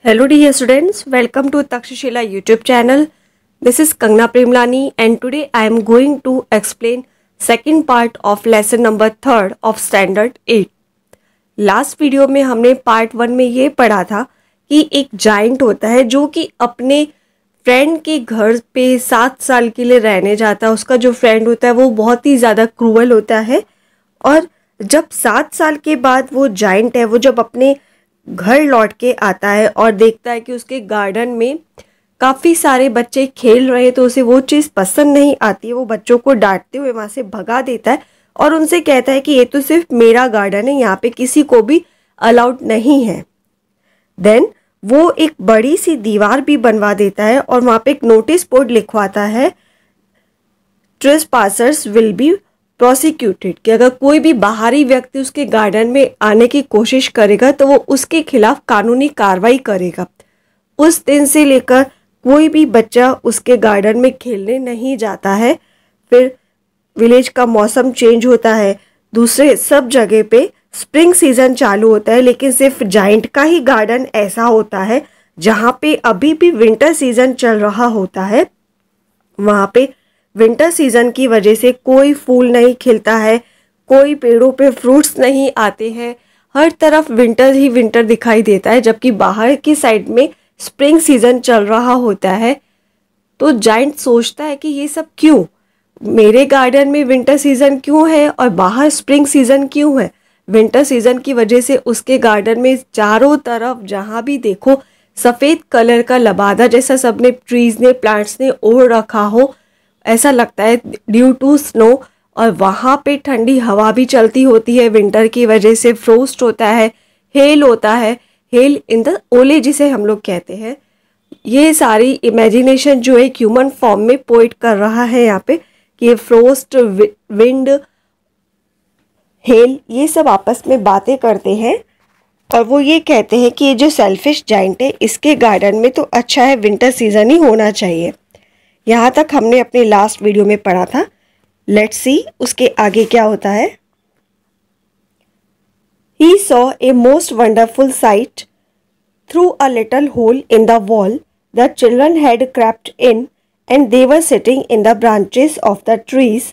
Hello dear students, welcome to Takshashila YouTube channel. This is Kangna Premlani and today I am going to explain second part of lesson number 3 of standard 8. Last video में हमने part 1 में ये पढ़ा था कि एक giant होता है जो कि अपने फ्रेंड के घर पे 7 साल के लिए रहने जाता है। उसका जो फ्रेंड होता है वो बहुत ही ज़्यादा क्रूअल होता है और जब 7 साल के बाद वो जाइंट है वो जब अपने घर लौट के आता है और देखता है कि उसके गार्डन में काफ़ी सारे बच्चे खेल रहे हैं तो उसे वो चीज़ पसंद नहीं आती है। वो बच्चों को डांटते हुए वहाँ से भगा देता है और उनसे कहता है कि ये तो सिर्फ मेरा गार्डन है, यहाँ पे किसी को भी अलाउड नहीं है। देन वो एक बड़ी सी दीवार भी बनवा देता है और वहाँ पे एक नोटिस बोर्ड लिखवाता है, ट्रेसपासर्स विल बी प्रोसिक्यूटेड, कि अगर कोई भी बाहरी व्यक्ति उसके गार्डन में आने की कोशिश करेगा तो वो उसके खिलाफ कानूनी कार्रवाई करेगा। उस दिन से लेकर कोई भी बच्चा उसके गार्डन में खेलने नहीं जाता है। फिर विलेज का मौसम चेंज होता है, दूसरे सब जगह पे स्प्रिंग सीजन चालू होता है, लेकिन सिर्फ जाइंट का ही गार्डन ऐसा होता है जहाँ पे अभी भी विंटर सीजन चल रहा होता है। वहाँ पे विंटर सीजन की वजह से कोई फूल नहीं खिलता है, कोई पेड़ों पे फ्रूट्स नहीं आते हैं, हर तरफ विंटर ही विंटर दिखाई देता है, जबकि बाहर की साइड में स्प्रिंग सीजन चल रहा होता है। तो जाइंट सोचता है कि ये सब क्यों, मेरे गार्डन में विंटर सीजन क्यों है और बाहर स्प्रिंग सीजन क्यों है। विंटर सीजन की वजह से उसके गार्डन में चारों तरफ जहाँ भी देखो सफ़ेद कलर का लबादा जैसा सबने ट्रीज ने प्लांट्स ने ओढ़ रखा हो, ऐसा लगता है ड्यू टू स्नो। और वहाँ पे ठंडी हवा भी चलती होती है, विंटर की वजह से फ्रोस्ट होता है, हेल होता है, हेल इन द ओले जिसे हम लोग कहते हैं। ये सारी इमेजिनेशन जो है ह्यूमन फॉर्म में पोइट कर रहा है यहाँ पे कि फ्रोस्ट, विंड, हेल ये सब आपस में बातें करते हैं और वो ये कहते हैं कि ये जो सेल्फिश जाइंट है इसके गार्डन में तो अच्छा है विंटर सीजन ही होना चाहिए। यहाँ तक हमने अपने लास्ट वीडियो में पढ़ा था। लेट्स सी उसके आगे क्या होता है। He saw a most wonderful sight. Through a little hole in the wall, the children had crept in and they were sitting in the branches of the trees.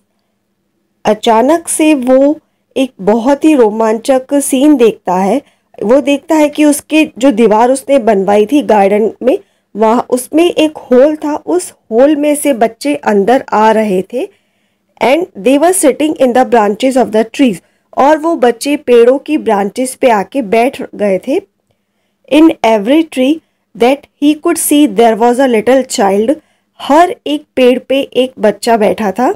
अचानक से वो एक बहुत ही रोमांचक सीन देखता है। वो देखता है कि उसके जो दीवार उसने बनवाई थी गार्डन में, वहाँ उसमें एक होल था, उस होल में से बच्चे अंदर आ रहे थे। And they were sitting in the branches of the trees, और वो बच्चे पेड़ों की ब्रांचेस पे आके बैठ गए थे। In every tree that he could see there was a little child, हर एक पेड़ पे एक बच्चा बैठा था।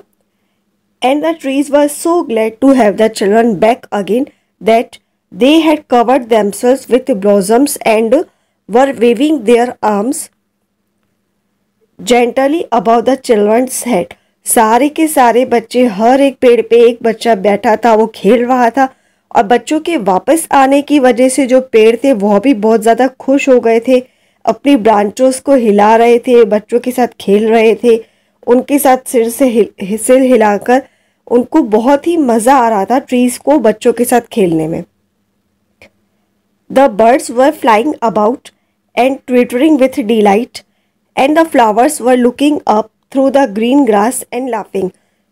And the trees were so glad to have the children back again that they had covered themselves with blossoms and were waving their arms gently above the children's head. सारे के सारे बच्चे, हर एक पेड़ पे एक बच्चा बैठा था, वो खेल रहा था और बच्चों के वापस आने की वजह से जो पेड़ थे वो भी बहुत ज़्यादा खुश हो गए थे, अपनी ब्रांचों को हिला रहे थे, बच्चों के साथ खेल रहे थे, उनके साथ सिर हिलाकर उनको बहुत ही मज़ा आ रहा था ट्रीज़ को बच्चों के साथ खेलने में। The birds were flying about and twittering with delight, and the flowers were looking up through the green grass and laughing.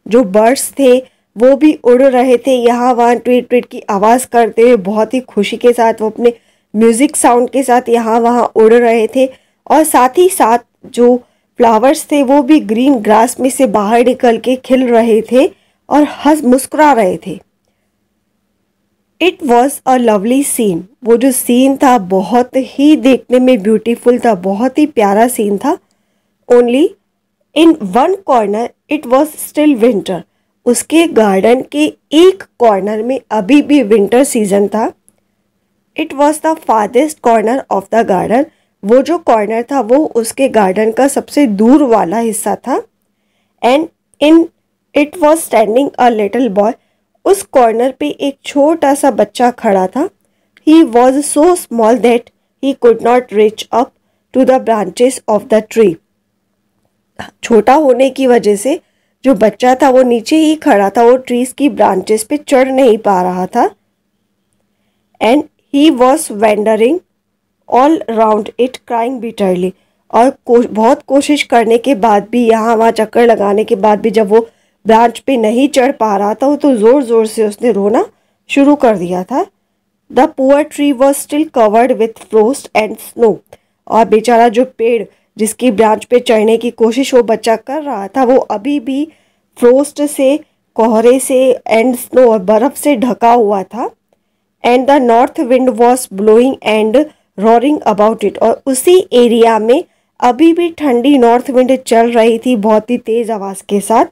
जो बर्ड्स थे वो भी उड़ रहे थे, यहाँ वहाँ ट्वीट ट्वीट की आवाज़ करते हुए बहुत ही खुशी के साथ वो अपने म्यूज़िक साउंड के साथ यहाँ वहाँ उड़ रहे थे। और साथ ही साथ जो फ्लावर्स थे वो भी ग्रीन ग्रास में से बाहर निकल के खिल रहे थे और हंस मुस्कुरा रहे थे। It was a lovely scene, वो जो सीन था बहुत ही देखने में ब्यूटीफुल था, बहुत ही प्यारा सीन था। Only in one corner it was still winter, उसके गार्डन के एक कॉर्नर में अभी भी विंटर सीजन था। It was the farthest corner of the garden, वो जो कॉर्नर था वो उसके गार्डन का सबसे दूर वाला हिस्सा था। And in it was standing a little boy, उस कॉर्नर पे एक छोटा सा बच्चा खड़ा था। He was so small that he could not reach up to the branches of the tree, छोटा होने की वजह से जो बच्चा था वो नीचे ही खड़ा था, वो ट्रीज की ब्रांचेस पे चढ़ नहीं पा रहा था। And he was wandering all round it crying bitterly. और बहुत कोशिश करने के बाद भी, यहाँ वहाँ चक्कर लगाने के बाद भी, जब वो ब्रांच पे नहीं चढ़ पा रहा था, वो तो ज़ोर ज़ोर से उसने रोना शुरू कर दिया था। The poor tree was still covered with frost and snow. और बेचारा जो पेड़ जिसकी ब्रांच पे चढ़ने की कोशिश वो बच्चा कर रहा था, वो अभी भी फ्रोस्ट से, कोहरे से एंड स्नो और बर्फ़ से ढका हुआ था। And the north wind was blowing and roaring about it. और उसी एरिया में अभी भी ठंडी नॉर्थ विंड चल रही थी बहुत ही तेज आवाज़ के साथ।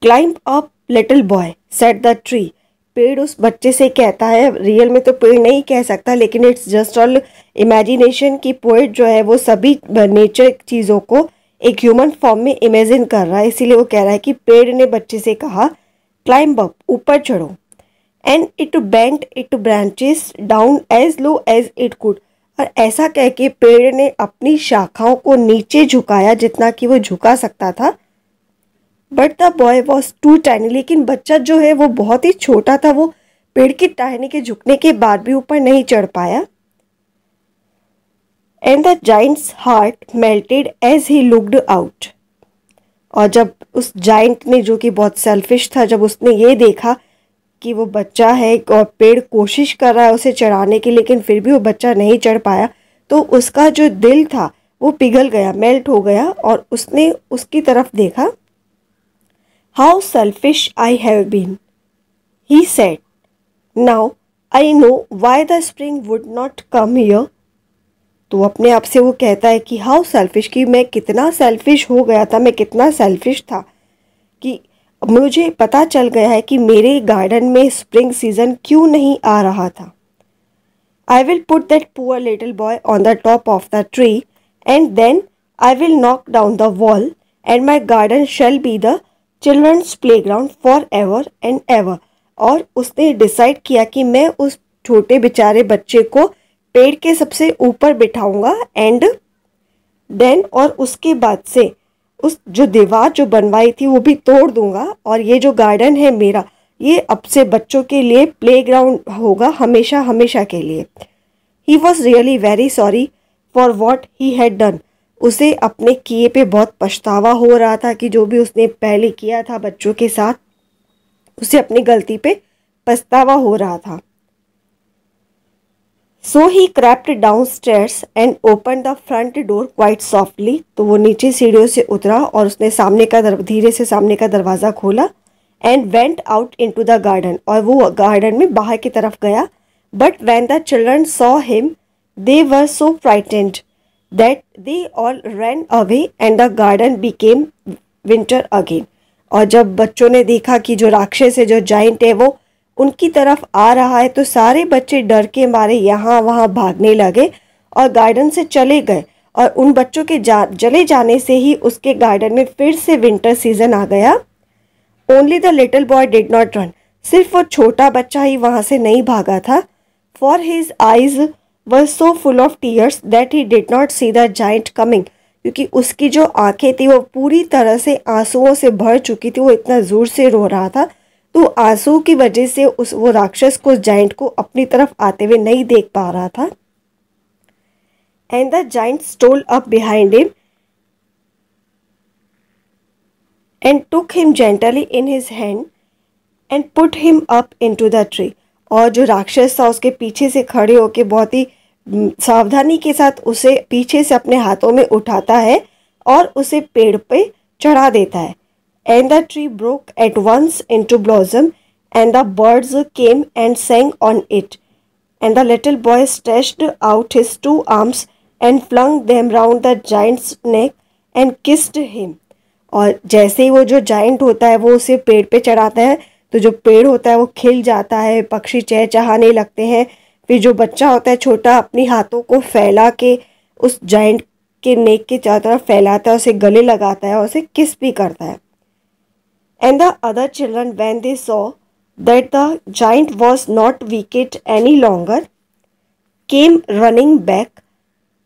Climb up little boy said the tree. पेड़ उस बच्चे से कहता है, रियल में तो पेड़ नहीं कह सकता, लेकिन इट्स जस्ट ऑल इमेजिनेशन की पोएट जो है वो सभी नेचर चीज़ों को एक ह्यूमन फॉर्म में इमेजिन कर रहा है, इसीलिए वो कह रहा है कि पेड़ ने बच्चे से कहा क्लाइंब अप, ऊपर चढ़ो। And it bent it branches down as low as it could. और ऐसा कह के पेड़ ने अपनी शाखाओं को नीचे झुकाया जितना कि वो झुका सकता था। But the boy was too tiny. लेकिन बच्चा जो है वो बहुत ही छोटा था, वो पेड़ की टहनी के झुकने के बाद भी ऊपर नहीं चढ़ पाया। And the giant's heart melted as he looked out. और जब उस जाइंट ने, जो कि बहुत सेल्फिश था, जब उसने ये देखा कि वो बच्चा है और पेड़ कोशिश कर रहा है उसे चढ़ाने की, लेकिन फिर भी वो बच्चा नहीं चढ़ पाया, तो उसका जो दिल था वो पिघल गया, मेल्ट हो गया। और उसने उसकी तरफ देखा। How selfish I have been, he said, now I know why the spring would not come here. तो अपने आप से वो कहता है कि हाउ सेल्फिश, कि मैं कितना सेल्फिश हो गया था, मैं कितना सेल्फिश था कि मुझे पता चल गया है कि मेरे गार्डन में स्प्रिंग सीजन क्यों नहीं आ रहा था। I will put that poor little boy on the top of the tree and then I will knock down the wall and my garden shall be the children's playground for ever and ever. और उसने decide किया कि मैं उस छोटे बेचारे बच्चे को पेड़ के सबसे ऊपर बिठाऊंगा एंड देन, और उसके बाद से उस जो दीवार जो बनवाई थी वो भी तोड़ दूंगा, और ये जो गार्डन है मेरा, ये अब से बच्चों के लिए प्लेग्राउंड होगा हमेशा हमेशा के लिए। He was really very sorry for what he had done. उसे अपने किए पे बहुत पछतावा हो रहा था कि जो भी उसने पहले किया था बच्चों के साथ, उसे अपनी गलती पे पछतावा हो रहा था। So he crept downstairs and open the front door quite softly. तो वो नीचे सीढ़ियों से उतरा और उसने धीरे से सामने का दरवाज़ा खोला। And went out into the garden, और वो गार्डन में बाहर की तरफ गया। But when the children saw him they were so frightened that they all ran away and the garden became winter again. और जब बच्चों ने देखा कि जो राक्षस है, जो जाइंट है, वो उनकी तरफ आ रहा है, तो सारे बच्चे डर के मारे यहाँ वहाँ भागने लगे और गार्डन से चले गए। और उन बच्चों के चले जाने से ही उसके गार्डन में फिर से विंटर सीजन आ गया। Only the little boy did not run. सिर्फ वो छोटा बच्चा ही वहाँ से नहीं भागा था। For his eyes were so full of tears that he did not see the giant coming. क्योंकि उसकी जो आंखें थी वो पूरी तरह से आंसुओं से भर चुकी थी, वो इतना ज़ोर से रो रहा था, तो आंसू की वजह से वो राक्षस को, जाइंट को अपनी तरफ आते हुए नहीं देख पा रहा था। And the giant stole up behind him and took him gently in his hand and put him up into the tree. और जो राक्षस था उसके पीछे से खड़े होके बहुत ही सावधानी के साथ उसे पीछे से अपने हाथों में उठाता है और उसे पेड़ पे चढ़ा देता है। And the tree broke at once into blossom, and the birds came and sang on it. And the little boy stretched out his 2 arms and flung them round the giant's neck and kissed him. और जैसे ही वो जो giant होता है वो उसे पेड़ पे चढ़ाता है, तो जो पेड़ होता है वो खिल जाता है, पक्षी चहचहाने लगते हैं। फिर जो बच्चा होता है छोटा, अपनी हाथों को फैला के उस जाइंट के नेक के चारों तरफ फैलाता है, उसे गले लगाता है और उसे किस भी करता है। And the other children, when they saw that the giant was not wicked any longer, came running back,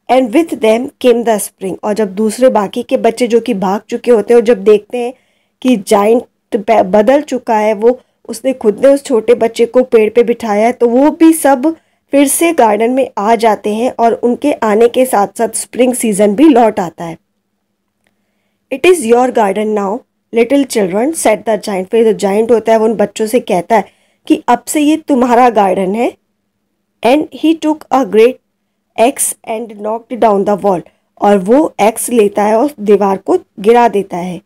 and with them came the spring. और जब दूसरे बाकी के बच्चे जो कि भाग चुके होते हैं और जब देखते हैं कि जाइंट बदल चुका है, वो उसने खुद ने उस छोटे बच्चे को पेड़ पे बिठाया है, तो वो भी सब फिर से गार्डन में आ जाते हैं और उनके आने के साथ साथ स्प्रिंग सीजन भी लौट आता है। It is your garden now little children said the giant. फिर जो जाइंट होता है वो उन बच्चों से कहता है कि अब से ये तुम्हारा गार्डन है। And he took a great x and knocked down the wall. और वो एक्स लेता है और दीवार को गिरा देता है।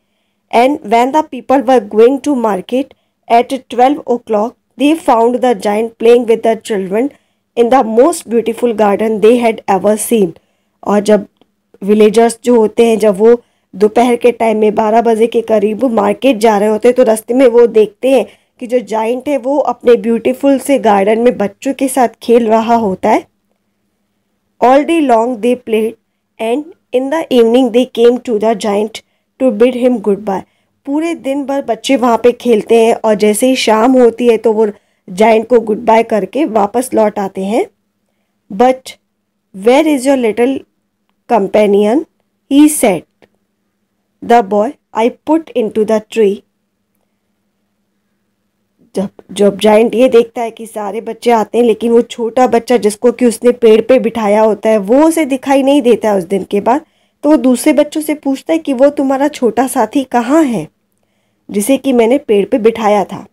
And when the people were going to market at 12 o'clock they found the giant playing with the children in the most beautiful garden they had ever seen। और जब विलेजर्स जो होते हैं, जब वो दोपहर के टाइम में 12 बजे के करीब मार्केट जा रहे होते हैं तो रास्ते में वो देखते हैं कि जो जाइंट है वो अपने ब्यूटीफुल से गार्डन में बच्चों के साथ खेल रहा होता है। All day long they played and in the evening they came to the giant to bid him goodbye. पूरे दिन भर बच्चे वहाँ पे खेलते हैं और जैसे ही शाम होती है तो वो जाइंट को गुड बाय करके वापस लौट आते हैं। But where is your little companion he said the boy I put into the tree. जब जाइंट ये देखता है कि सारे बच्चे आते हैं लेकिन वो छोटा बच्चा जिसको कि उसने पेड़ पे बिठाया होता है वो उसे दिखाई नहीं देता है उस दिन के बाद, तो वो दूसरे बच्चों से पूछता है कि वो तुम्हारा छोटा साथी कहाँ है जिसे कि मैंने पेड़ पे बिठाया था।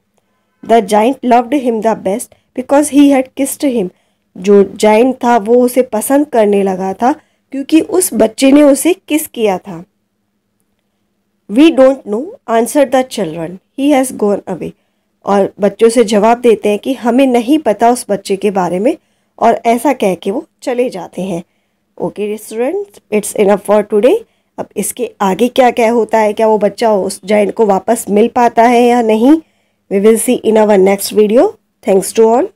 The giant loved him the best because he had kissed him. जो जाइंट था वो उसे पसंद करने लगा था क्योंकि उस बच्चे ने उसे किस किया था। We don't know answer the children he has gone away. और बच्चों से जवाब देते हैं कि हमें नहीं पता उस बच्चे के बारे में, और ऐसा कह के वो चले जाते हैं। Okay students, it's enough for today. अब इसके आगे क्या क्या होता है, क्या वो बच्चा उस जाइंट को वापस मिल पाता है या नहीं, we will see in our next video. Thanks to all.